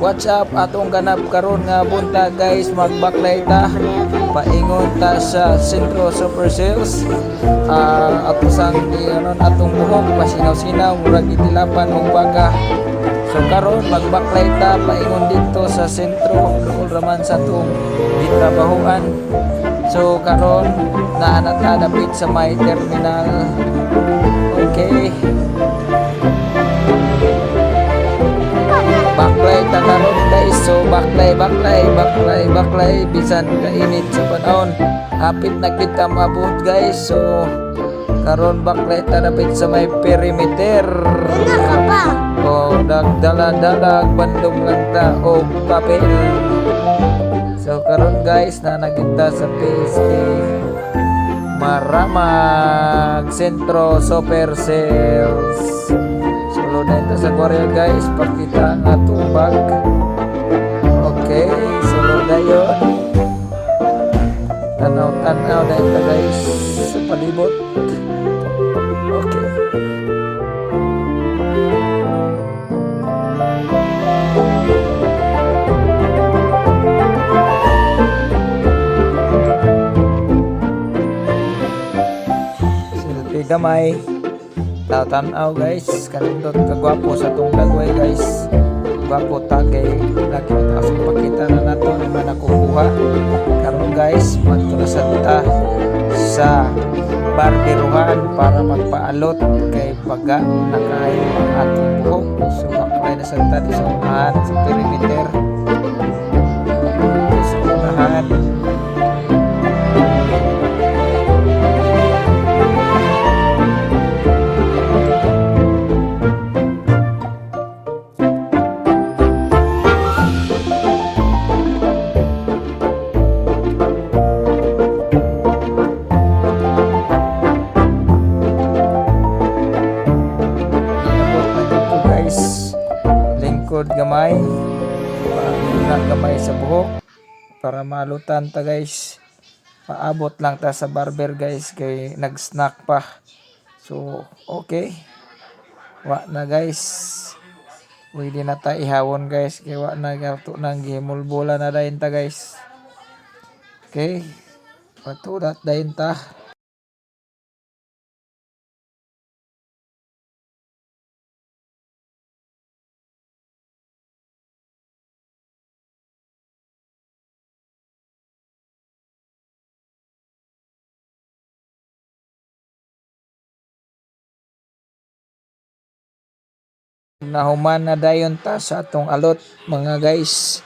What's up atong ganap karon nga buntag guys, magbaklay ta paingon ta sa Sentro Super Sales. Ato sang anon atong buhok pasinaw-sinaw murag itilapan ng baga. So karon magbaklay ta paingon dito sa sentro duol raman sa atong gitrabahuan. So karon naanat na dapit sa may terminal. Okay. Baklay ta karon guys, so baklay bisan kainit sa panahon, hapit na kita maabot guys. So karon baklay ta dapit sa may perimeter. O nagdala-dalag bandong lang ta o papel. So karon guys na nagita sa PSK Maramag Sentro Super Sales. Sulod na ito sa Korea guys, pakita ang atong bag. Okay, sulod na yun. Tanaw na ito guys sa palibot. Okay. Silpi gamay. Tanaw guys, kanindot kagwapo sa tong dagway guys. Gwapo ta kay lagi ta sa pakita na nato na man nakukuha. Karon guys, magtulasan ta sa barberuhan para magpaalot kay baga nakayo ang atong buhok. So baklay na sa tadi sa unahan sa perimeter. Sa unahan. Lingkod gamay gamay sa buhok para malutan ta guys. Paabot lang ta sa barber guys kay nag-snack pa. So okay, wa na guys, pwede na ta ihawon guys kay wa na gato nang gihimulbola na dayon ta guys. Okay, patudat dayon ta. Nahuman na dayon ta sa atong alot mga guys.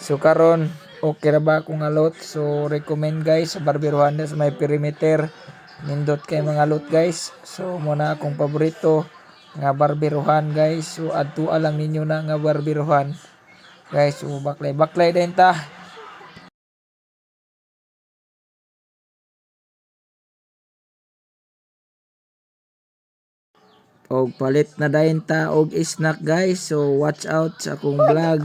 So karon okay ra ba akong alot? So recommend guys sa barberuhan sa may perimeter. Nindot kay mga alot guys. So muna akong paborito nga barberuhan guys. So adtua lang ninyo na nga barberuhan guys. So baklay din ta. Og palit na dayon ta og snack guys. So watch out sa akong vlog.